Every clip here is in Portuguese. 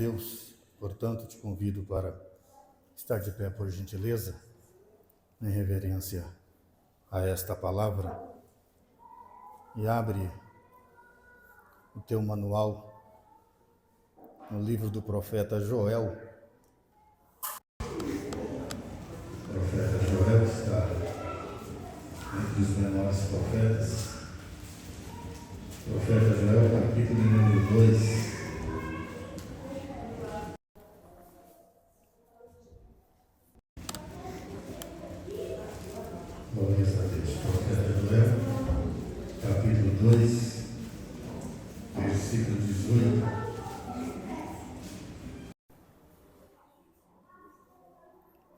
Deus, portanto, te convido para estar de pé, por gentileza, em reverência a esta palavra, e abre o teu manual no livro do profeta Joel. O profeta Joel está entre os menores profetas. Profeta Joel, capítulo número 2. Glórias a Deus. Profeta Joel, capítulo 2, versículo 18.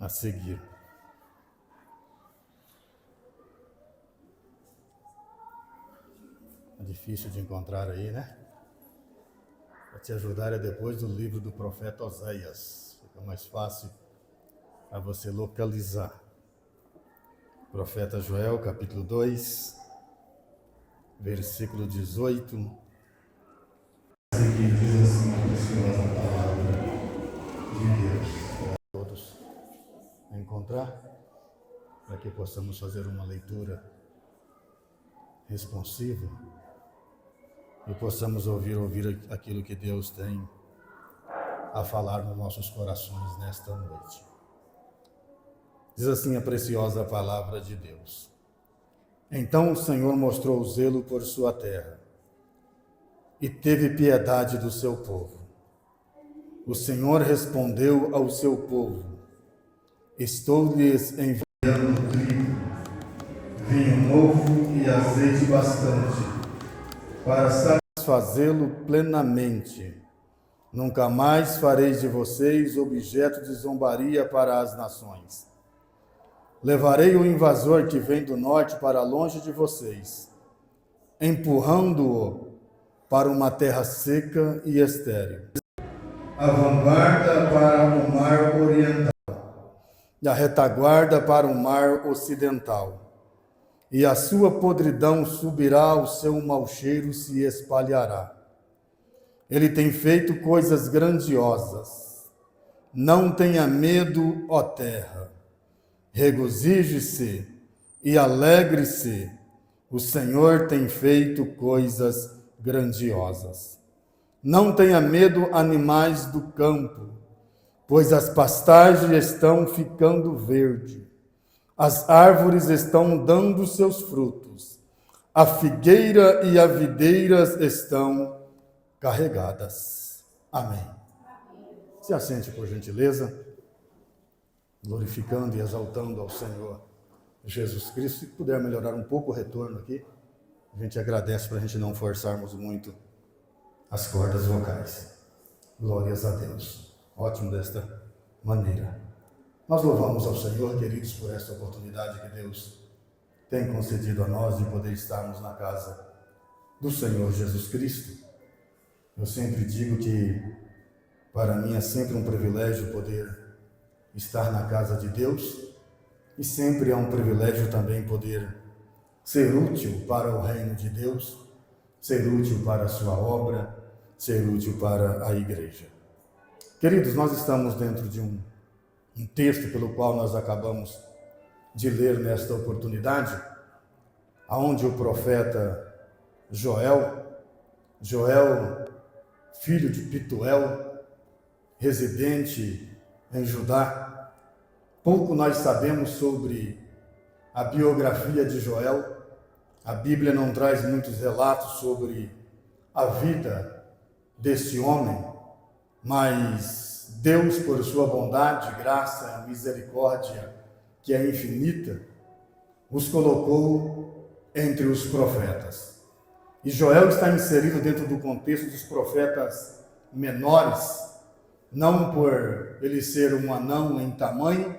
A seguir. É difícil de encontrar aí, né? Para te ajudar é depois do livro do profeta Oséias. Fica mais fácil para você localizar. Profeta Joel, capítulo 2, versículo 18. A seguir diz assim a preciosa palavra de Deus. Para todos encontrar, para que possamos fazer uma leitura responsiva e possamos ouvir aquilo que Deus tem a falar nos nossos corações nesta noite. Diz assim a preciosa palavra de Deus. Então o Senhor mostrou zelo por sua terra e teve piedade do seu povo. O Senhor respondeu ao seu povo: estou-lhes enviando trigo, vinho novo e azeite bastante, para satisfazê-lo plenamente. Nunca mais farei de vocês objeto de zombaria para as nações. Levarei o invasor que vem do norte para longe de vocês, empurrando-o para uma terra seca e estéril. A vanguarda para o mar oriental, e a retaguarda para o mar ocidental. E a sua podridão subirá, o seu mau cheiro se espalhará. Ele tem feito coisas grandiosas. Não tenha medo, ó terra. Regozije-se e alegre-se, o Senhor tem feito coisas grandiosas. Não tenha medo, animais do campo, pois as pastagens estão ficando verde, as árvores estão dando seus frutos, a figueira e a videira estão carregadas. Amém. Se assente, por gentileza, glorificando e exaltando ao Senhor Jesus Cristo. Se puder melhorar um pouco o retorno aqui, a gente agradece para a gente não forçarmos muito as cordas vocais. Glórias a Deus. Ótimo desta maneira. Nós louvamos ao Senhor, queridos, por esta oportunidade que Deus tem concedido a nós de poder estarmos na casa do Senhor Jesus Cristo. Eu sempre digo que para mim é sempre um privilégio poder estar na casa de Deus, e sempre é um privilégio também poder ser útil para o reino de Deus, ser útil para a sua obra, ser útil para a igreja. Queridos, nós estamos dentro de um texto pelo qual nós acabamos de ler nesta oportunidade, aonde o profeta Joel, filho de Pituel, residente em Judá. Pouco nós sabemos sobre a biografia de Joel. A Bíblia não traz muitos relatos sobre a vida desse homem, mas Deus, por sua bondade, graça e misericórdia, que é infinita, os colocou entre os profetas. E Joel está inserido dentro do contexto dos profetas menores, não por ele ser um anão em tamanho,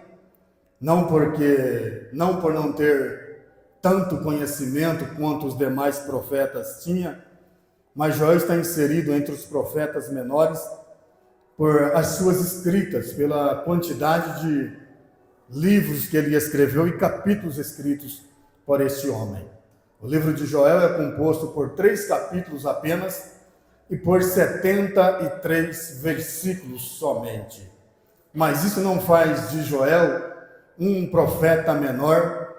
não por não ter tanto conhecimento quanto os demais profetas tinham, mas Joel está inserido entre os profetas menores por as suas escritas, pela quantidade de livros que ele escreveu e capítulos escritos por este homem. O livro de Joel é composto por 3 capítulos apenas, e por 73 versículos somente. Mas isso não faz de Joel um profeta menor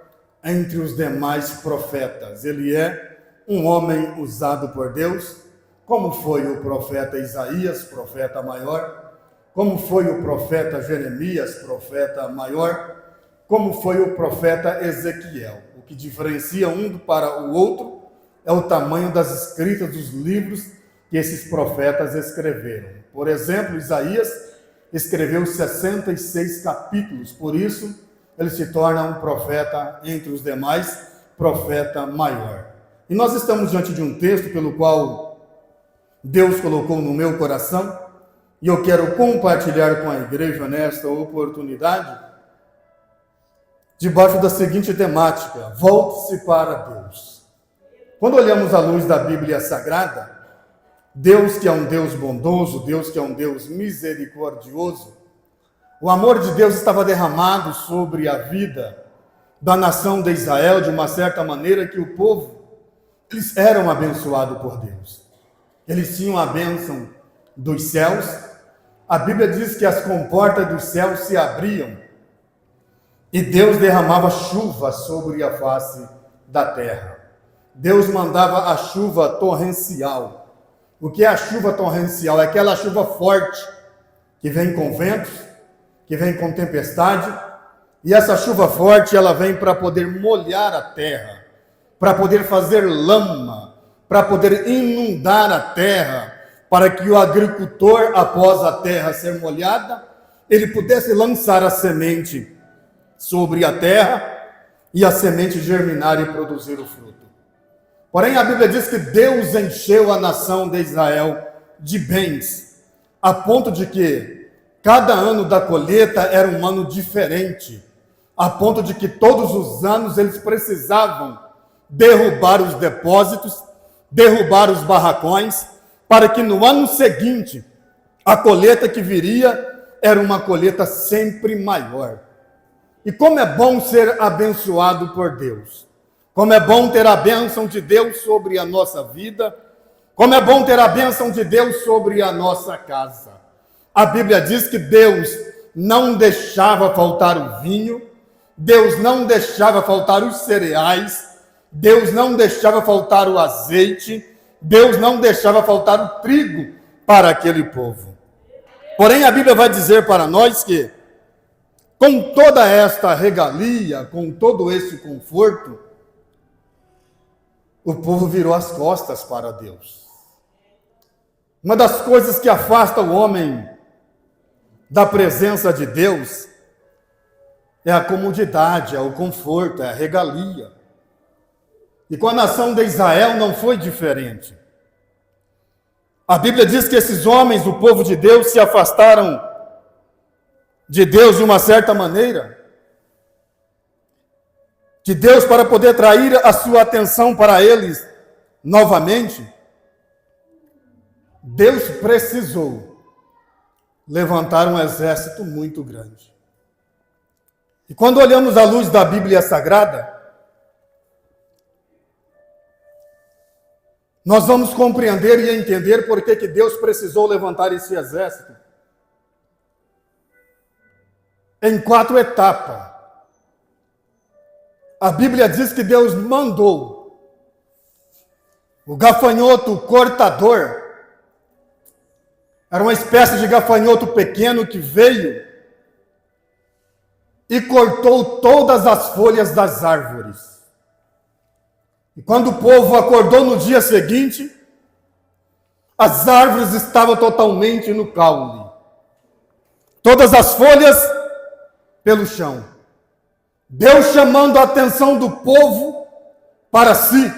entre os demais profetas. Ele é um homem usado por Deus, como foi o profeta Isaías, profeta maior, como foi o profeta Jeremias, profeta maior, como foi o profeta Ezequiel. O que diferencia um para o outro é o tamanho das escritas dos livros que esses profetas escreveram. Por exemplo, Isaías escreveu 66 capítulos, por isso ele se torna um profeta entre os demais, profeta maior. E nós estamos diante de um texto pelo qual Deus colocou no meu coração, e eu quero compartilhar com a igreja nesta oportunidade, debaixo da seguinte temática: volte-se para Deus. Quando olhamos à luz da Bíblia Sagrada, Deus que é um Deus bondoso, Deus que é um Deus misericordioso, o amor de Deus estava derramado sobre a vida da nação de Israel de uma certa maneira que o povo, eles eram abençoados por Deus. Eles tinham a bênção dos céus. A Bíblia diz que as comportas dos céus se abriam e Deus derramava chuva sobre a face da terra. Deus mandava a chuva torrencial. O que é a chuva torrencial? É aquela chuva forte que vem com ventos, que vem com tempestade, e essa chuva forte ela vem para poder molhar a terra, para poder fazer lama, para poder inundar a terra, para que o agricultor, após a terra ser molhada, ele pudesse lançar a semente sobre a terra e a semente germinar e produzir o fruto. Porém, a Bíblia diz que Deus encheu a nação de Israel de bens, a ponto de que cada ano da colheita era um ano diferente, a ponto de que todos os anos eles precisavam derrubar os depósitos, derrubar os barracões, para que no ano seguinte, a colheita que viria era uma colheita sempre maior. E como é bom ser abençoado por Deus. Como é bom ter a bênção de Deus sobre a nossa vida. Como é bom ter a bênção de Deus sobre a nossa casa. A Bíblia diz que Deus não deixava faltar o vinho, Deus não deixava faltar os cereais, Deus não deixava faltar o azeite, Deus não deixava faltar o trigo para aquele povo. Porém, a Bíblia vai dizer para nós que, com toda esta regalia, com todo esse conforto, o povo virou as costas para Deus. Uma das coisas que afasta o homem da presença de Deus é a comodidade, é o conforto, é a regalia. E com a nação de Israel não foi diferente. A Bíblia diz que esses homens, o povo de Deus, se afastaram de Deus de uma certa maneira, de Deus para poder atrair a sua atenção para eles novamente. Deus precisou levantar um exército muito grande. E quando olhamos à luz da Bíblia Sagrada, nós vamos compreender e entender por que Deus precisou levantar esse exército em 4 etapas. A Bíblia diz que Deus mandou o gafanhoto cortador, era uma espécie de gafanhoto pequeno que veio e cortou todas as folhas das árvores. E quando o povo acordou no dia seguinte, as árvores estavam totalmente no caule. Todas as folhas pelo chão. Deus chamando a atenção do povo para si,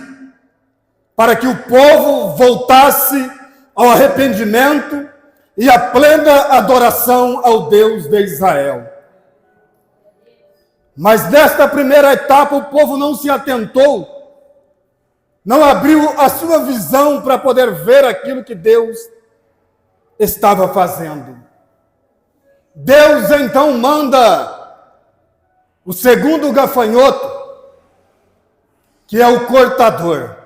para que o povo voltasse ao arrependimento e à plena adoração ao Deus de Israel. Mas nesta primeira etapa o povo não se atentou, não abriu a sua visão para poder ver aquilo que Deus estava fazendo. Deus então manda o segundo gafanhoto, que é o cortador.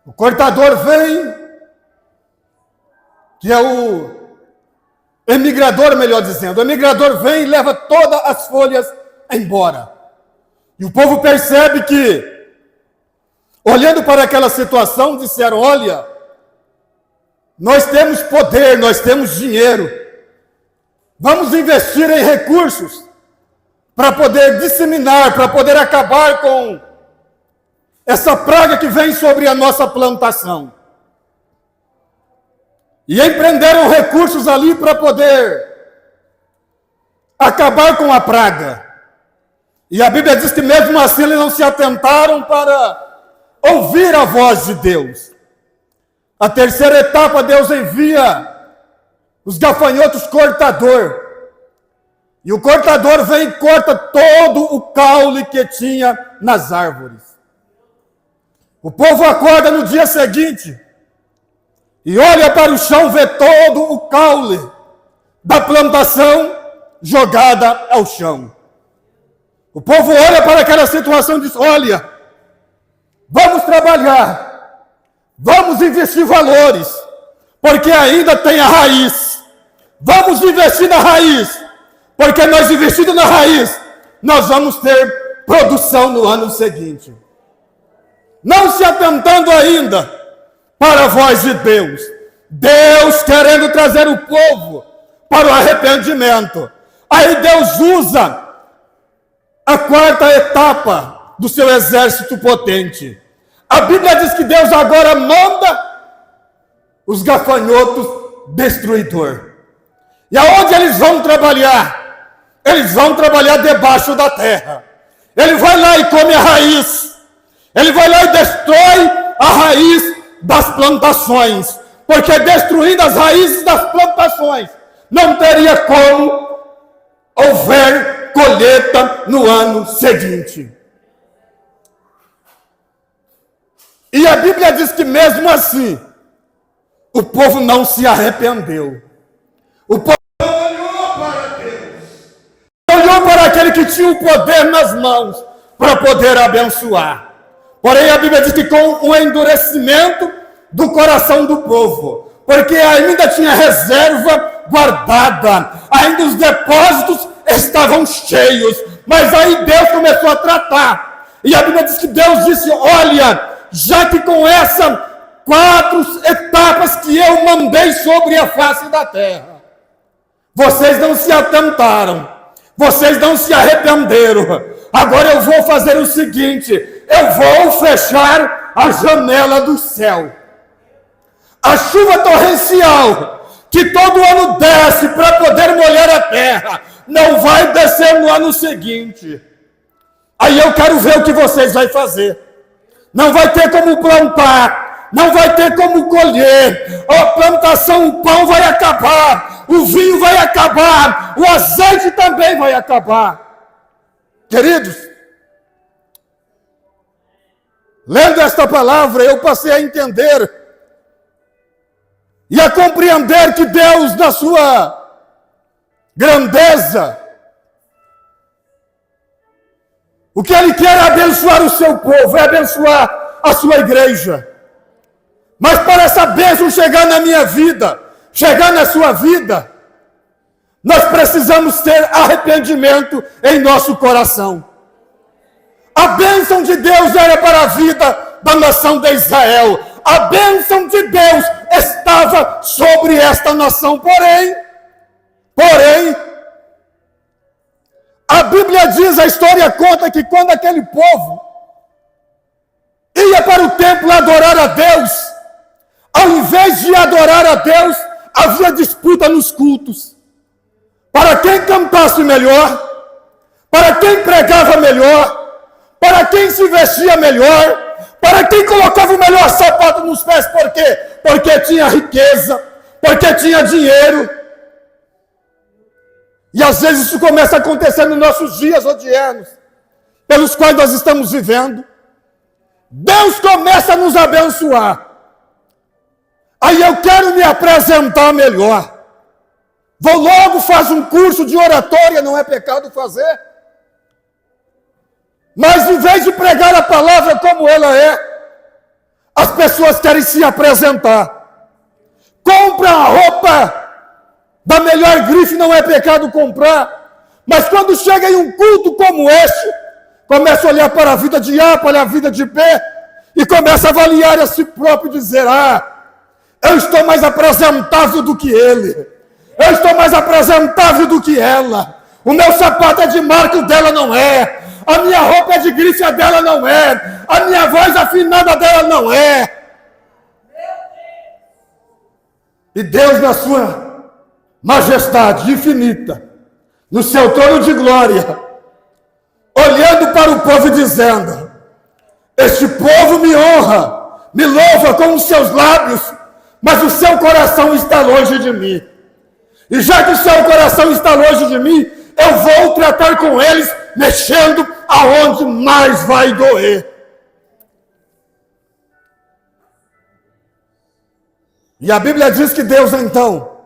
O cortador vem que é o emigrador, melhor dizendo. O emigrador vem e leva todas as folhas embora. E o povo percebe que, olhando para aquela situação, disseram: olha, nós temos poder, nós temos dinheiro, vamos investir em recursos para poder disseminar, para poder acabar com essa praga que vem sobre a nossa plantação. E empreenderam recursos ali para poder acabar com a praga. E a Bíblia diz que mesmo assim eles não se atentaram para ouvir a voz de Deus. A terceira etapa, Deus envia os gafanhotos cortador. E o cortador vem e corta todo o caule que tinha nas árvores. O povo acorda no dia seguinte e olha para o chão, vê todo o caule da plantação jogada ao chão. O povo olha para aquela situação e diz: olha, vamos trabalhar, vamos investir valores, porque ainda tem a raiz. Vamos investir na raiz, porque nós investindo na raiz, nós vamos ter produção no ano seguinte. Não se atentando ainda para a voz de Deus. Deus querendo trazer o povo para o arrependimento. Aí Deus usa a quarta etapa do seu exército potente. A Bíblia diz que Deus agora manda os gafanhotos destruidor. E aonde eles vão trabalhar? Eles vão trabalhar debaixo da terra. Ele vai lá e come a raiz. Ele vai lá e destrói a raiz das plantações. Porque destruindo as raízes das plantações, não teria como houver colheita no ano seguinte. E a Bíblia diz que mesmo assim, o povo não se arrependeu. O povo olhou para Deus. Olhou para aquele que tinha o poder nas mãos para poder abençoar. Porém, a Bíblia diz que com o endurecimento do coração do povo, porque ainda tinha reserva guardada, ainda os depósitos estavam cheios, mas aí Deus começou a tratar. E a Bíblia diz que Deus disse: olha, já que com essas 4 etapas que eu mandei sobre a face da terra, vocês não se atentaram, vocês não se arrependeram, agora eu vou fazer o seguinte: eu vou fechar a janela do céu. A chuva torrencial, que todo ano desce para poder molhar a terra, não vai descer no ano seguinte. Aí eu quero ver o que vocês vão fazer. Não vai ter como plantar, não vai ter como colher. A plantação, o pão vai acabar, o vinho vai acabar, o azeite também vai acabar. Queridos, lendo esta palavra, eu passei a entender e a compreender que Deus, na sua grandeza, o que Ele quer é abençoar o seu povo, é abençoar a sua igreja. Mas para essa bênção chegar na minha vida, chegar na sua vida, nós precisamos ter arrependimento em nosso coração. A bênção de Deus era para a vida da nação de Israel. A bênção de Deus estava sobre esta nação. Porém, a Bíblia diz, a história conta que quando aquele povo ia para o templo adorar a Deus, ao invés de adorar a Deus, havia disputa nos cultos. Para quem cantasse melhor, para quem pregava melhor, para quem se vestia melhor, para quem colocava o melhor sapato nos pés. Por quê? Porque tinha riqueza, porque tinha dinheiro. E às vezes isso começa a acontecer nos nossos dias odiernos, pelos quais nós estamos vivendo. Deus começa a nos abençoar. Aí eu quero me apresentar melhor. Vou logo, faço um curso de oratória, não é pecado fazer. Mas em vez de pregar a palavra como ela é, as pessoas querem se apresentar. compra a roupa da melhor grife, não é pecado comprar. Mas quando chega em um culto como este, começa a olhar para a vida de A, para a vida de B, e começa a avaliar a si próprio e dizer: eu estou mais apresentável do que ele, eu estou mais apresentável do que ela, o meu sapato é de marca, o dela não é, a minha roupa é de grife, a dela não é, a minha voz afinada dela não é. E Deus, na sua majestade infinita, no seu trono de glória, olhando para o povo e dizendo: este povo me honra, me louva com os seus lábios, mas o seu coração está longe de mim. E já que o seu coração está longe de mim, eu vou tratar com eles, mexendo aonde mais vai doer. E a Bíblia diz que Deus, então,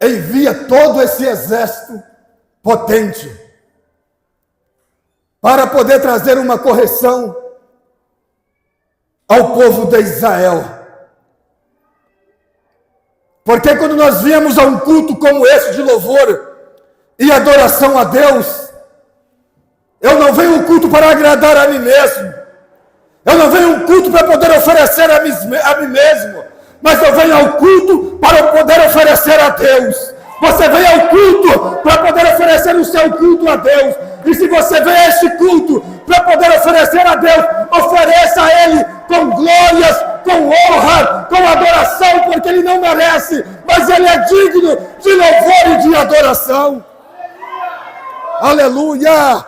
envia todo esse exército potente para poder trazer uma correção ao povo de Israel. Porque quando nós viemos a um culto como esse de louvor e adoração a Deus, eu não venho ao culto para agradar a mim mesmo, eu não venho ao culto para poder oferecer a mim mesmo, mas eu venho ao culto para poder oferecer a Deus. Você vem ao culto para poder oferecer o seu culto a Deus. E se você vem a este culto para poder oferecer a Deus, ofereça a Ele com glórias, com honra, com adoração, porque Ele não merece, mas Ele é digno de louvor e de adoração. Aleluia!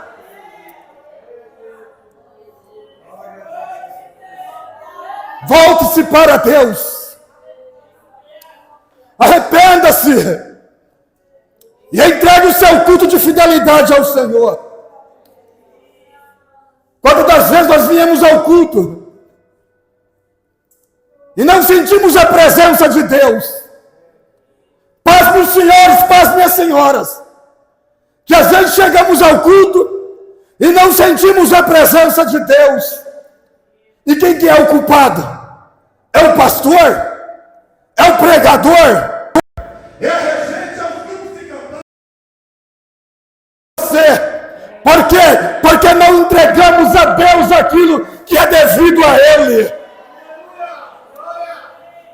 Volte-se para Deus. Arrependa-se. E entregue o seu culto de fidelidade ao Senhor. Quantas das vezes nós viemos ao culto e não sentimos a presença de Deus? Paz meus senhores, paz minhas senhoras, que às vezes chegamos ao culto e não sentimos a presença de Deus. E quem que é o culpado? É o pastor? É o pregador? É a regente aos grupos de campanha? Por quê? Porque não entregamos a Deus aquilo que é devido a Ele.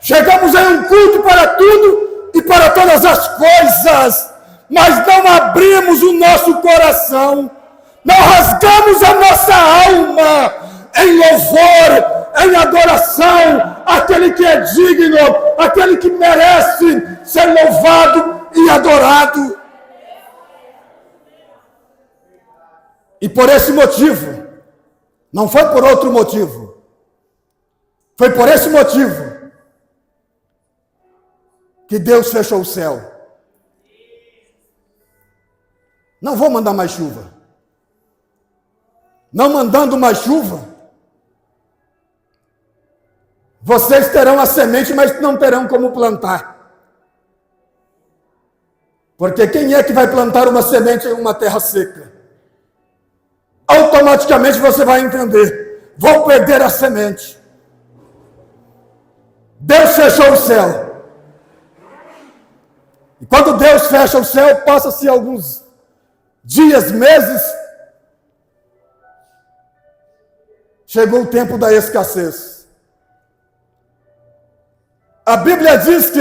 Chegamos em um culto para tudo e para todas as coisas, mas não abrimos o nosso coração, não rasgamos a nossa alma em louvor, em adoração, aquele que é digno, aquele que merece ser louvado e adorado. E por esse motivo, não foi por outro motivo, foi por esse motivo que Deus fechou o céu. Não vou mandar mais chuva. Não mandando mais chuva, vocês terão a semente, mas não terão como plantar. Porque quem é que vai plantar uma semente em uma terra seca? Automaticamente você vai entender: vou perder a semente. Deus fechou o céu. E quando Deus fecha o céu, passa-se alguns dias, meses, chegou o tempo da escassez. A Bíblia diz que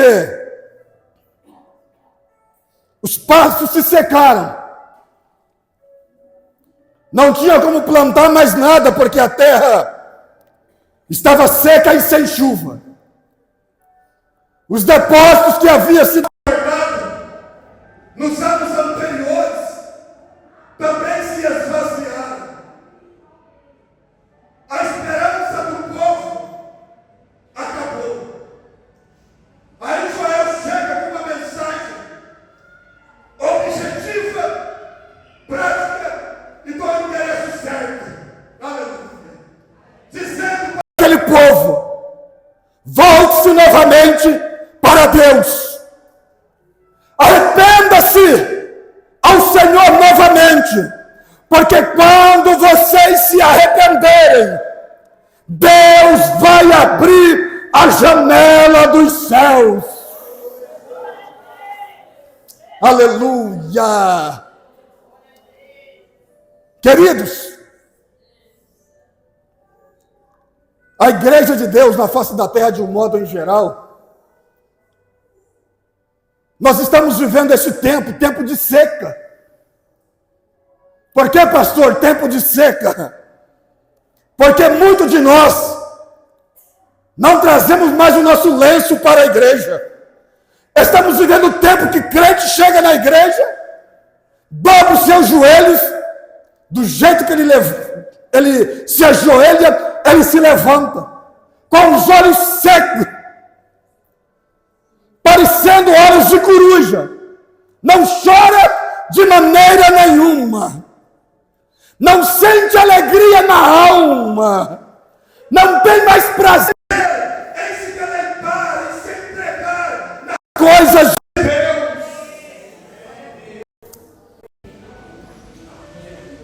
os pastos se secaram. Não tinha como plantar mais nada, porque a terra estava seca e sem chuva. Os depósitos que havia sido nos anos anteriores também se esvaziaram. A esperança do povo acabou. Aí Joel chega com uma mensagem objetiva, prática e do endereço certo. Aleluia. Dizendo para aquele povo: volte-se novamente para Deus. Arrependa-se ao Senhor novamente, porque quando vocês se arrependerem, Deus vai abrir a janela dos céus. Aleluia! Queridos, a igreja de Deus na face da terra, de um modo em geral, nós estamos vivendo esse tempo de seca. Por que, pastor, tempo de seca? Porque muitos de nós não trazemos mais o nosso lenço para a igreja. Estamos vivendo o tempo que crente chega na igreja, dobra os seus joelhos, do jeito que ele se ajoelha, ele se levanta, com os olhos secos, parecendo olhos de coruja. Não chora de maneira nenhuma. Não sente alegria na alma. Não tem mais prazer em se deleitar, em se entregar nas coisas de Deus.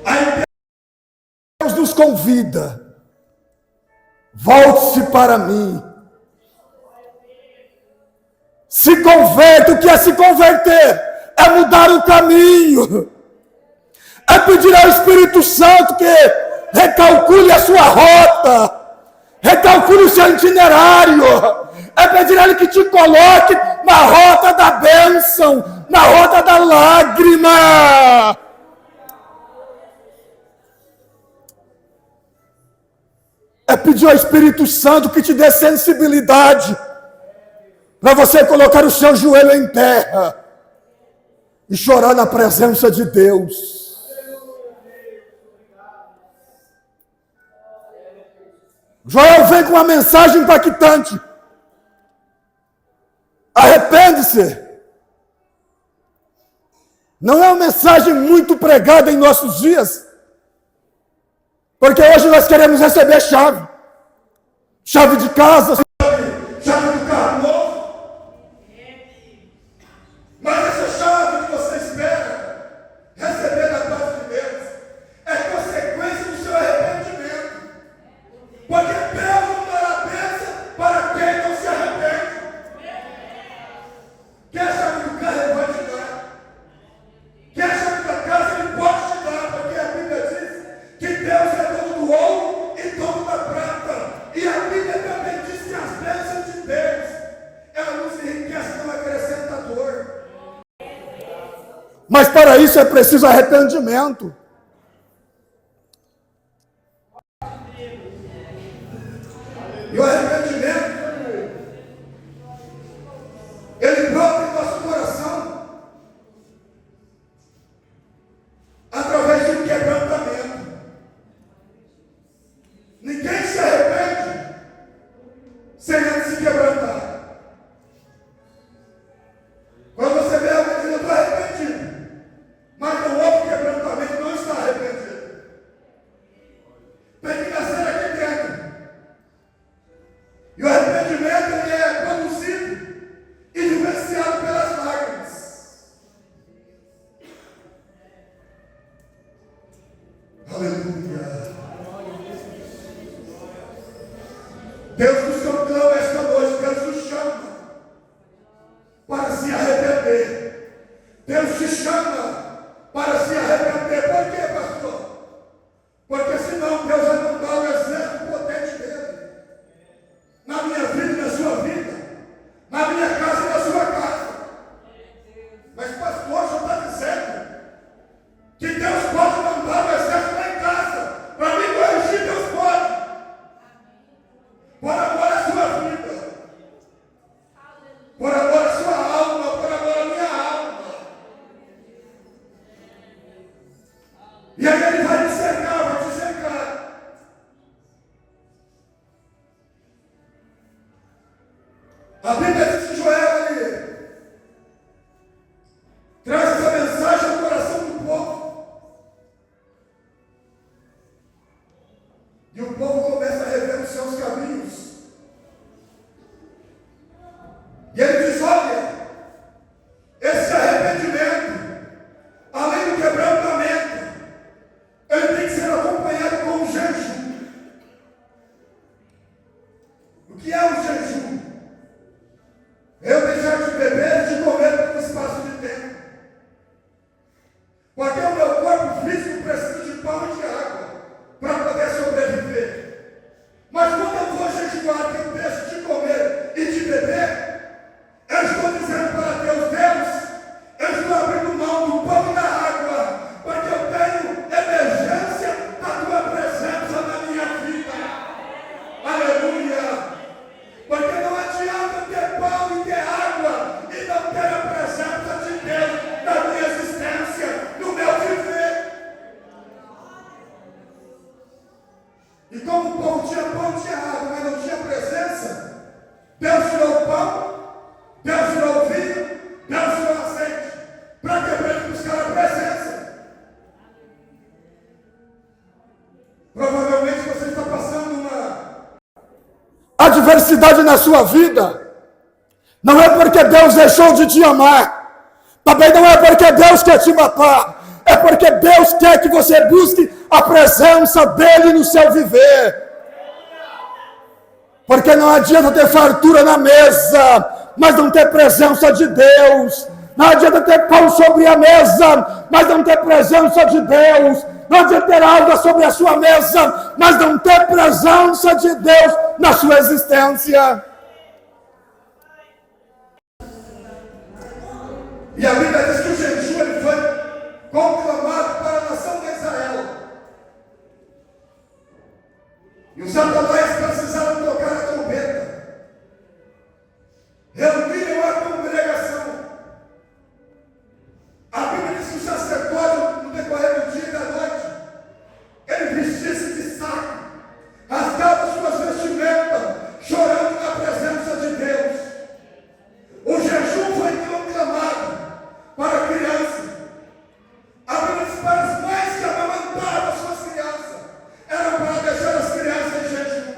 Aí Deus nos convida. Volte-se para mim. Se converta. O que é se converter? É mudar o caminho. É pedir ao Espírito Santo que recalcule a sua rota, recalcule o seu itinerário. É pedir a Ele que te coloque na rota da bênção, na rota da lágrima. É pedir ao Espírito Santo que te dê sensibilidade para você colocar o seu joelho em terra e chorar na presença de Deus. Joel vem com uma mensagem impactante. Arrepende-se. Não é uma mensagem muito pregada em nossos dias, porque hoje nós queremos receber chave. Chave de casa, chave do carro novo. Mas essa chave que você espera receber da parte de Deus é consequência do seu arrependimento. Porque Deus não dará bênção para quem não se arrepende. Quer a chave do carro, Ele vai te dar. Quer a chave da casa, Ele pode te dar. Porque a Bíblia diz que Deus é dono do ouro e dono da prata. E a Bíblia também diz que as bênçãos de Deus, ela nos enriquece, não acrescenta dor. Mas para isso é preciso arrependimento. E o arrependimento, ele brota em nosso coração através de um quebrantamento. Ninguém se arrepende sem antes se quebrantar. Quando você vê alguém dizendo, eu estou arrependido, mas não houve quebrantamento, não está arrependido. Tem que nascer aqui dentro. E o arrependimento ele é conduzido e vivenciado pelas lágrimas. Aleluia. Deus nos conclama esta noite, Deus nos chama para se arrepender. Deus te chama para se arrepender. Por quê, pastor? Porque senão Deus vai mandar o exército potente dele na minha vida e na sua vida, na minha casa e na sua casa. Mas pastor, o senhor está dizendo que Deus pode mandar o exército lá em casa para me corrigir? Deus pode, por amor à sua vida, por amor à sua alma, por amor à minha adversidade na sua vida, não é porque Deus deixou de te amar, também não é porque Deus quer te matar, é porque Deus quer que você busque a presença dele no seu viver. Porque não adianta ter fartura na mesa, mas não ter presença de Deus. Não adianta ter pão sobre a mesa, mas não ter presença de Deus. Não adianta ter água sobre a sua mesa, mas não ter presença de Deus na sua existência. E a Bíblia diz que o jejum ele foi conclamado para a nação de Israel. E os satanás precisaram tocar a trombeta. Reuniram a congregação. A Bíblia diz que o sacerdote, no decorrer do dia e da noite, ele vestia-se de saco, rasgava suas vestimentas, chorando na presença de Deus. O jejum foi proclamado para a criança. A Bíblia diz para as mães que amamantavam suas crianças, era para deixar as crianças em jejum.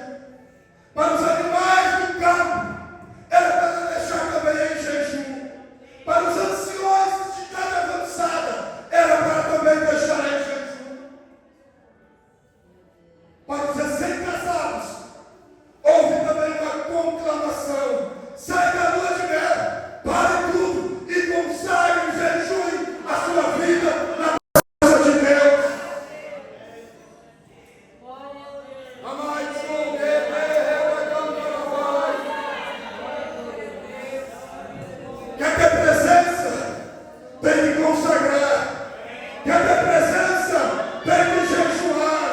Para os animais do campo, era para deixar também em jejum. Para os anciões de idade avançada, era para também deixar em jejum. Para os recém-casados, houve também uma conclamação: sai da lua de mel, pare tudo e consagre, jejum a sua vida na presença de Deus. Quer ter presença? Tem que consagrar. Quer ter presença? Tem que jejuar.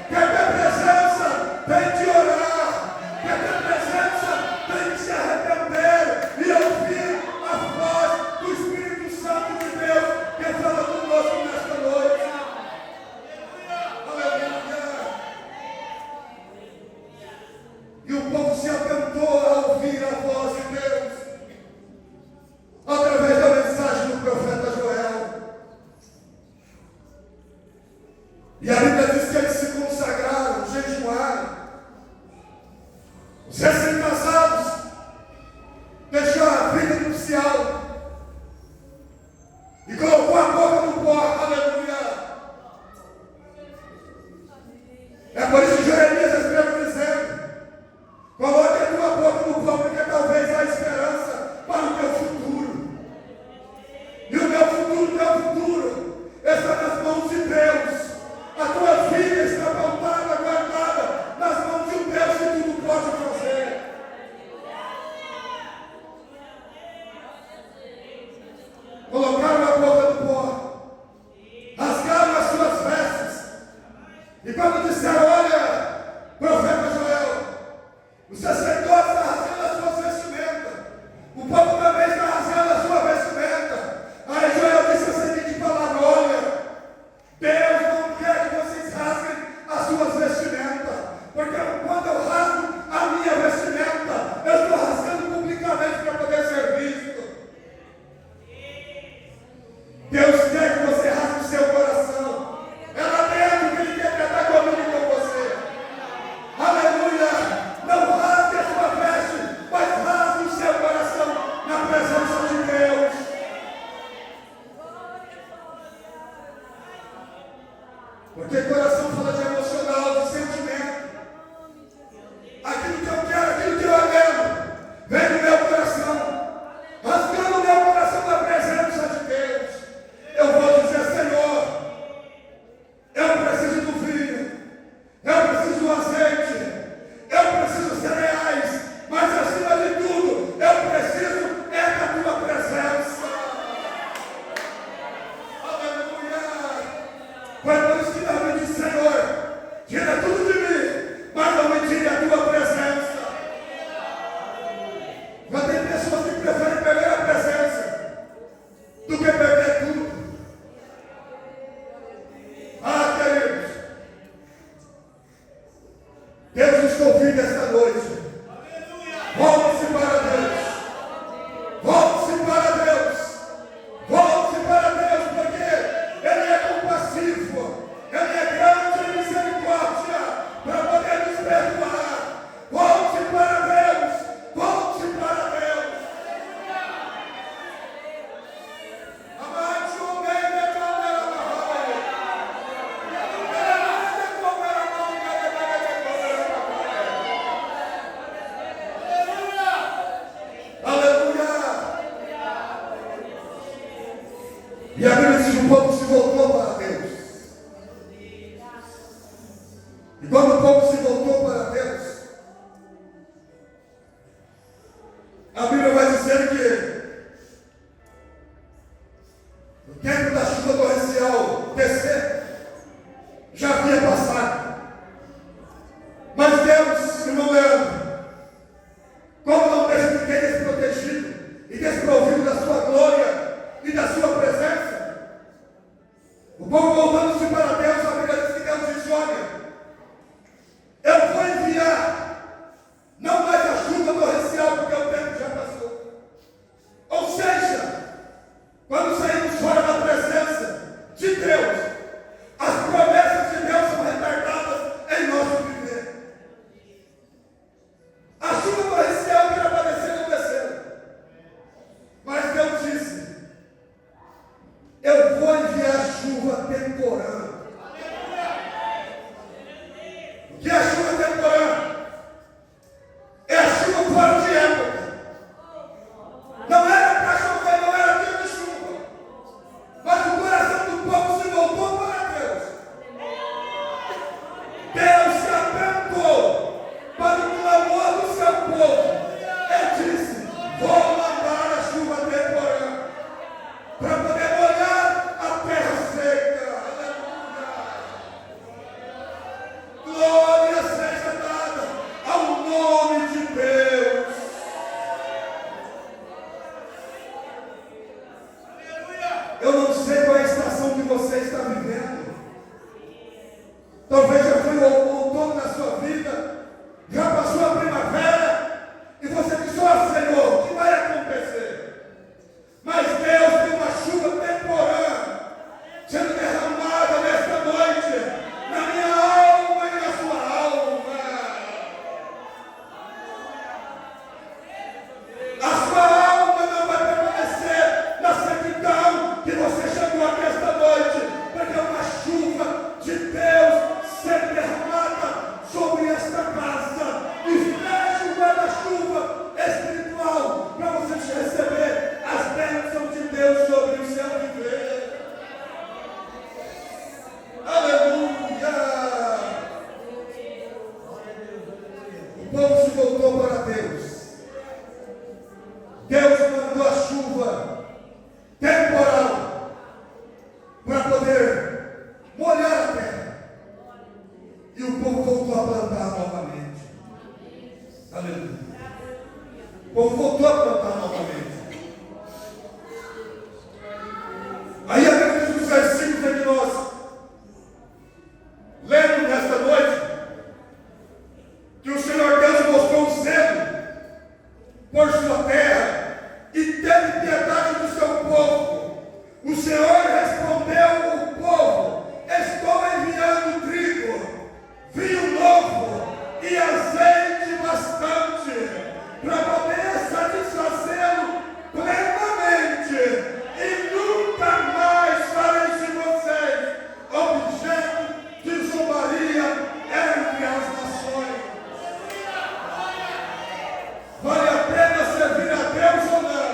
Quer ter presença? Tem que orar. Quer ter presença? Tem que se arrepender e ouvir a voz do Espírito Santo de Deus que fala conosco nesta noite. Aleluia! E o povo se atentou a ouvir a voz de Deus através da mensagem do profeta Joel. E a Bíblia diz que eles se consagraram, jejuaram. Os recém-casados deixaram a vida nupcial e colocou a boca no pó. Aleluia! É por isso que Jeremias escreve dizendo: coloque a tua boca no pó, porque talvez há esperança para o teu futuro. E o meu futuro, teu futuro, está nas mãos de Deus. A tua vida está pautada, guardada nas mãos de um Deus que tudo pode fazer. Colocaram a boca no pó, rasgaram as suas vestes, e quando disseram: olha, profeta Joel, os sacerdotes estão rasgando as suas vestimentas, o povo também está rasgando a sua vestimenta. Aí Joel disse a seguinte palavra: olha, Deus não quer que vocês rasguem as suas vestimentas, porque quando eu rasgo a minha vestimenta, eu estou rasgando publicamente para poder ser visto. Deus quer que você rasgue o seu coração. É lá dentro que Ele quer tratar comigo com você. Aleluia! Não rasgue a sua veste, mas rasgue o seu coração na E a Bíblia diz que o povo se voltou para Deus. E quando o povo se voltou para Deus, a Bíblia vai dizer que o tempo da chuva torrencial descer já havia passado. Mas Deus, irmão Leandro, como não deixa ninguém desprotegido e desprovido da sua glória e da sua presença, o povo voltando-se para Deus, a Bíblia diz que Deus disse: olha, eu vou enviar não mais a chuva torrencial, porque o tempo já passou. Ou seja, quando saímos fora da presença de Deus, as promessas de Deus são retardadas em nosso viver. A chuva torrencial que era para descer não desceu. Mas Deus disse: eu vou enviar chuva temporã. O que é a chuva temporã? É a chuva fora de época. Não era para chover, não era dia de chuva. Mas o coração do povo se voltou para Deus. Deus se atentou para o clamor do seu povo. Ele disse: vou mandar a chuva temporã para poder molhar a terra seca. Aleluia. Glória seja dada ao nome de Deus. Eu não sei qual é a estação que você está vivendo. Talvez já foi o outono na sua vida, já passou a primavera, e você disse: ó Senhor, o que vai acontecer? Mas Deus tem uma chuva temporã sendo derramada nesta noite, na minha alma e na sua alma. A sua alma não vai permanecer na sequidão que você chegou aqui esta noite, porque é uma chuva de Deus sendo derramada sobre esta casa. E fecha o guarda-chuva espiritual para você receber as bênçãos de Deus sobre o seu viver. Aleluia! O povo se voltou para Deus. Deus mandou a chuva temporal para poder molhar a terra. E o povo voltou a plantar novamente. Aleluia. O povo voltou a plantar novamente. Aí a Bíblia diz nos versículos em que nós lemos nesta noite que o Senhor Deus mostrou um zelo por sua terra e teve piedade do seu povo. O Senhor respondeu ao povo: estou enviando trigo, vinho novo e azeite bastante, para poder satisfazê-lo plenamente, e nunca mais farei de vocês objeto de zombaria entre as nações. Vale a pena servir a Deus ou não?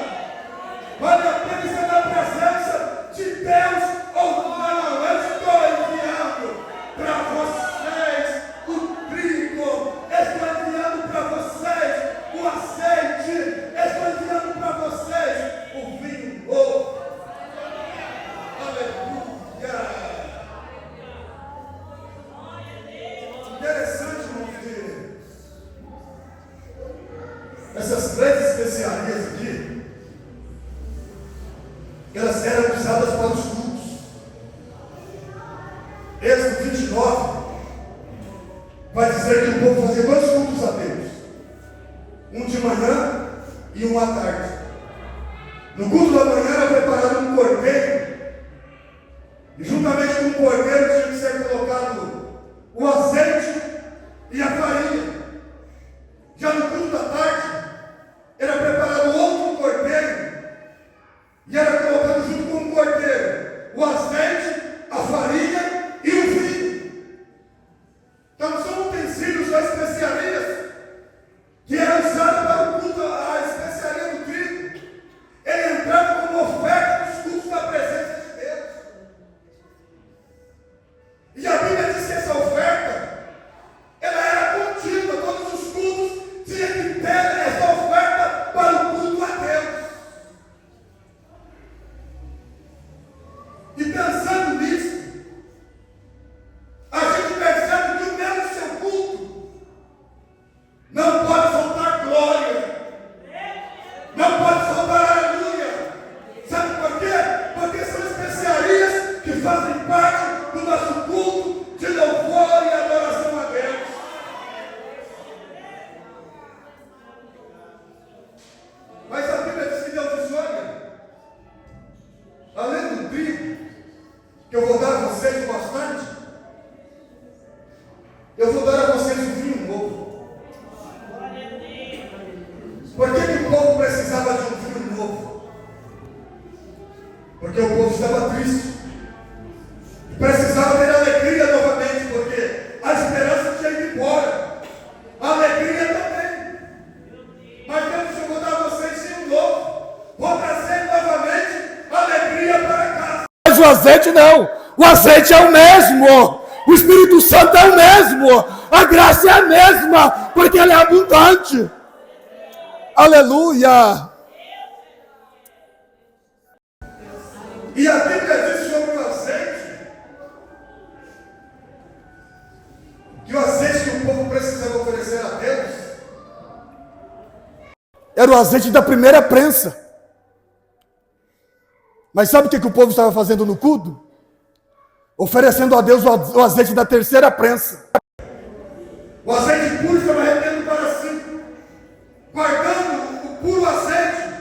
Vale a pena estar na presença de Deus ou não? Eu estou enviando para vocês o trigo, estou enviando para vocês o azeite, estou enviando para vocês o vinho novo. Aleluia! Interessante, irmão, que essas três especiarias aqui, elas eram usadas para os cultos. Êxodo 29 vai dizer que o povo fazia dois cultos a Deus, um de manhã e um à tarde. No culto da manhã era preparado um cordeiro, e juntamente com o cordeiro tinha que ser colocado o azeite e a farinha. Já no culto da tarde era preparado outro cordeiro, e era colocado junto com o cordeiro o azeite, a farinha e o vinho. Então são utensílios das especiarias que era usada para o culto, a especiaria do trigo. Ele entrava como Porque o povo estava triste. Precisava ter alegria novamente, porque a esperança tinha ido embora. A alegria também. Mas Deus vou dar a vocês um novo. Vou trazer novamente a alegria para casa. Mas o azeite não. O azeite é o mesmo. O Espírito Santo é o mesmo. A graça é a mesma, porque ela é abundante. Aleluia. E a Bíblia diz sobre o azeite, que o azeite que o povo precisava oferecer a Deus era o azeite da primeira prensa. Mas sabe o que o povo estava fazendo no culto? Oferecendo a Deus o azeite da terceira prensa. O azeite puro estava retendo para si, guardando o puro azeite,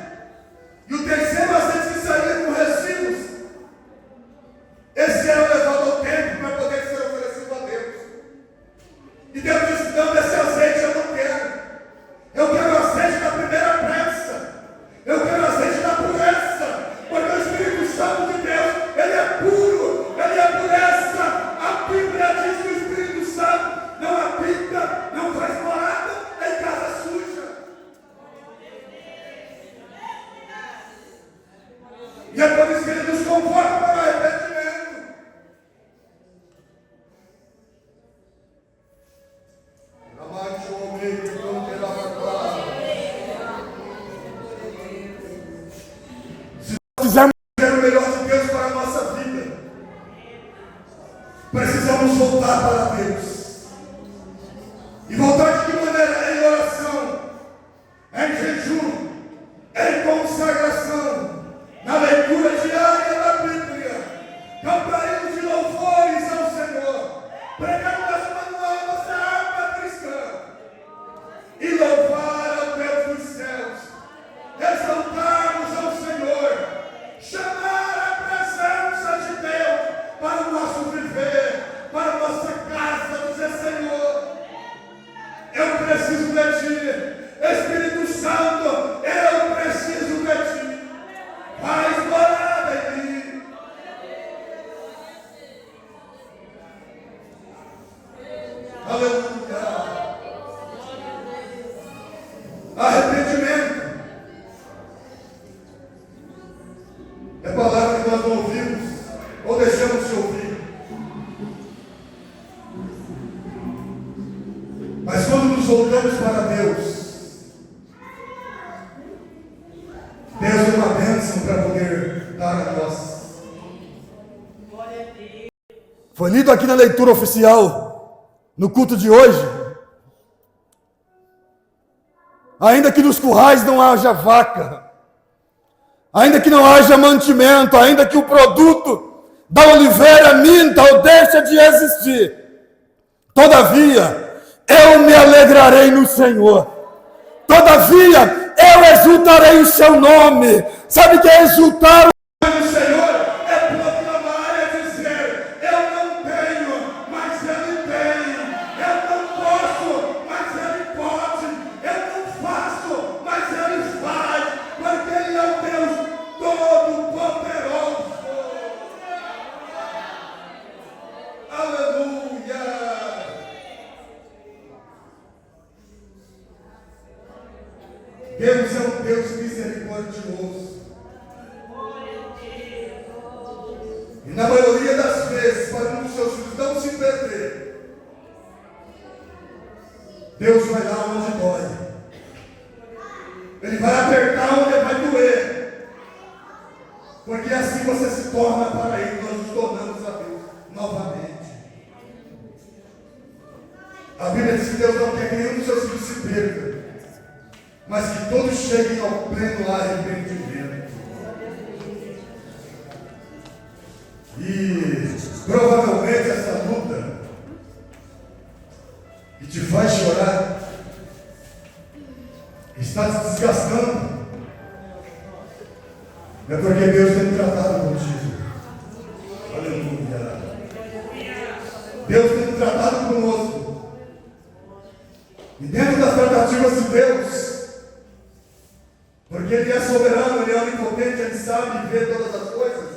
e o terceiro azeite que saía com resíduos, esse era levado ao templo para poder ser oferecido a Deus. E Deus disse: não, esse azeite eu não quero. Eu quero o azeite da primeira prensa. Eu quero o azeite da pureza. Porque o Espírito Santo de Deus, ele é puro, ele é pureza. A Bíblia diz que o Espírito Santo não habita, não faz morada em casa suja. E é por isso que ele nos convoca para o arrependimento. Amante o homem que não terá para Fizemos o melhor de Deus para a nossa vida. Precisamos voltar para Deus. E voltar de que maneira? Em oração, em jejum, em consagração, na leitura diária da Bíblia, cantando de louvores ao Senhor, pregando nosso manual, nossa harpa cristã, e louvar ao Deus dos céus, exaltarmos ao Senhor, chamar a presença de Deus para o nosso viver, para a nossa casa, dizer: Senhor, eu preciso de Ti. Espírito Santo, eu preciso de Ti. Faz morada em mim. Aleluia. Arrependimento é palavra que nós não ouvimos ou deixamos de ouvir. Mas quando nos voltamos para Deus, Deus é uma bênção para poder dar a nós. Foi lido aqui na leitura oficial, no culto de hoje. Ainda que nos currais não haja vaca, ainda que não haja mantimento, ainda que o produto da oliveira minta ou deixe de existir, todavia, eu me alegrarei no Senhor. Todavia, eu exultarei o seu nome. Sabe o que é exultar? O Senhor é proclamar, é dizer: eu não tenho, mas Ele tem. Eu não posso, mas Ele pode. Eu não faço, mas Ele faz. Porque Ele é o Deus Todo-Poderoso. Aleluia. Deus é um Deus misericordioso. E na maioria das vezes, para um dos seus filhos não se perder, Deus vai lá onde dói. Ele vai apertar onde vai doer. Porque assim você se torna para Ele, nós nos tornamos a Deus novamente. A Bíblia diz que Deus não quer que nenhum dos seus filhos se perca, mas que todos cheguem ao pleno arrependimento. E provavelmente essa luta que te faz chorar está te desgastando. É porque Deus tem tratado contigo. Aleluia. Deus tem tratado conosco. E dentro das tratativas de Deus, porque Ele é soberano, Ele é onipotente, Ele sabe ver todas as coisas,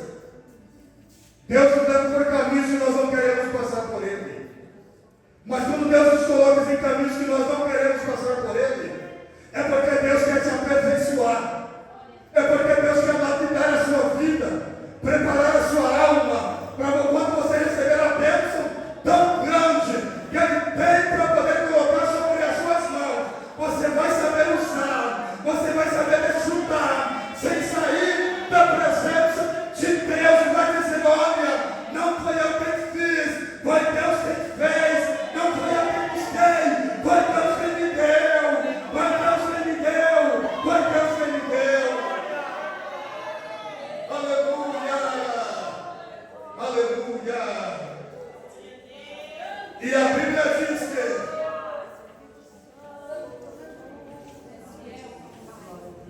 Bíblia diz que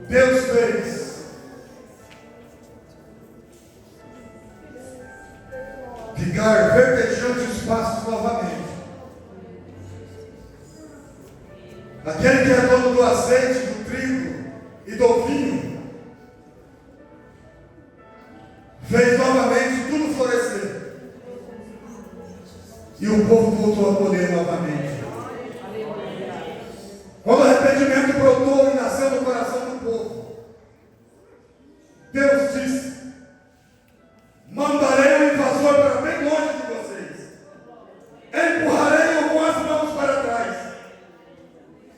Deus fez ficar verdejante os pastos novamente. Aquele que é dono do azeite, do trigo e do vinho, fez novamente tudo florescer. E o povo voltou a colher novamente. Quando o arrependimento brotou e nasceu no coração do povo, Deus disse: mandarei um invasor para bem longe de vocês. Empurrarei-o com as mãos para trás.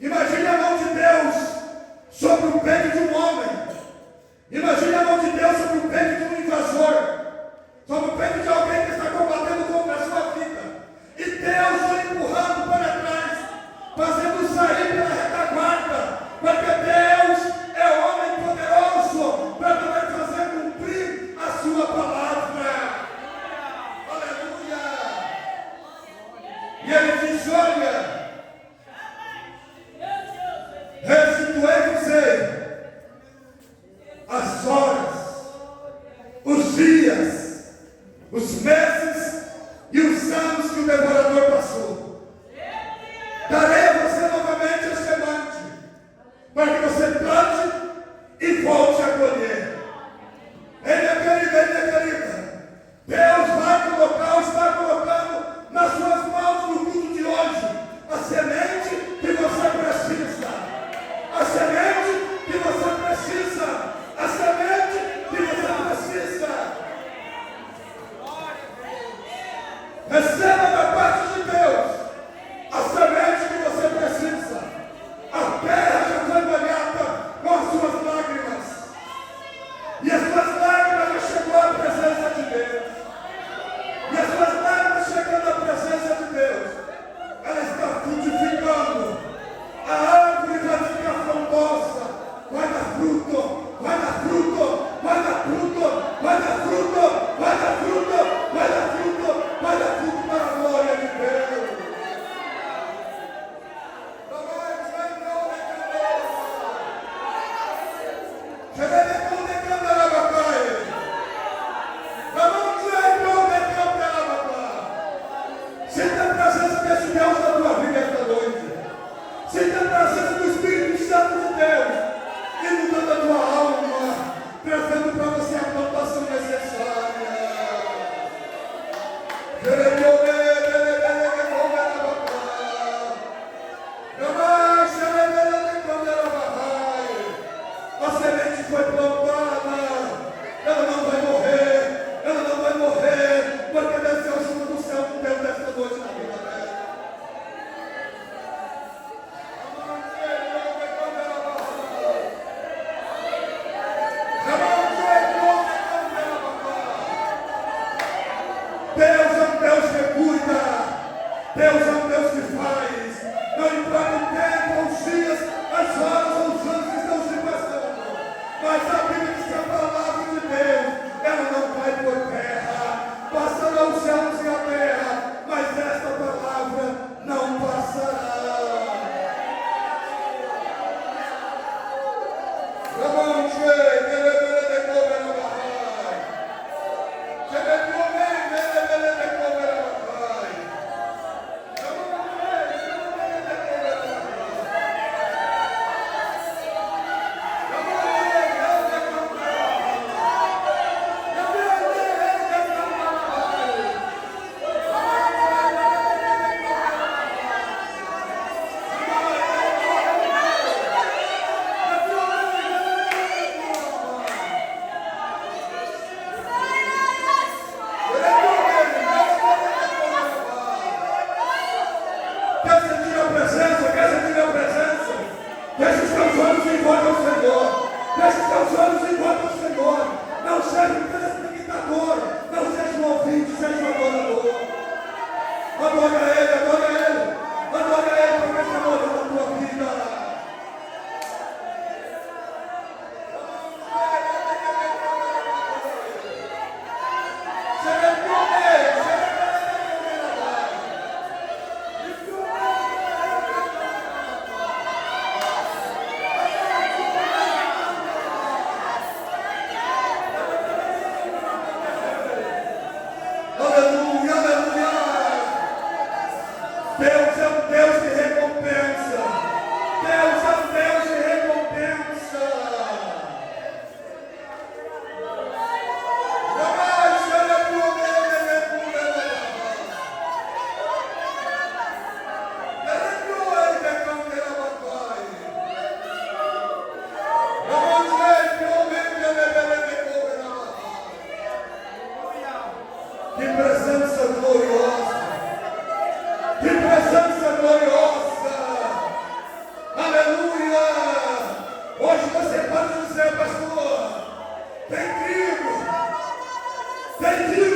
Imagine a mão de Deus sobre o peito de um homem. Imagine a mão de Deus sobre o peito de um invasor. Sobre o peito de alguém que está combatendo contra a sua vida. E Deus foi empurrando para trás, fazendo sair pela retaguarda. Porque Deus é homem poderoso para poder fazer cumprir a sua palavra. Aleluia! E ele diz: olha, restituei-vos as horas, os dias, os meses e os anos que o devorador passou. Darei a você novamente a semente, para que você plante e volte a colher. Ei, minha querida, Deus vai colocar, está colocando nas suas mãos no culto de hoje a semente que você precisa. A semente que você precisa. A semente que você precisa. Receba da parte de Deus a semente que você precisa. A terra já foi molhada com as suas lágrimas. E as suas lágrimas já chegou à presença de Deus. E as suas lágrimas chegando à presença de Deus, ela está frutificando. A árvore vai ficar frondosa. Vai dar fruto, vai dar fruto, vai dar fruto, vai dar fruto, vai dar fruto, vai dar fruto, vai dar fruto para a glória de Deus. Sinta a presença desse Deus na tua vida esta noite. Sinta a presença do Espírito Santo de Deus inundando a tua alma, trazendo para você a plantação necessária. A semente foi plantada, ela não vai morrer, ela não vai morrer, porque desceu o chuva do céu com Deus nesta noite na vida dela. Deus é um Deus que cuida, Deus é um Deus que faz, não importa o tempo, os dias, as horas ou os anos que estão se passando, mas a Bíblia diz que a palavra de Deus, ela não vai por terra, passarão os céus e a terra, mas esta palavra não passará. Come Thank you.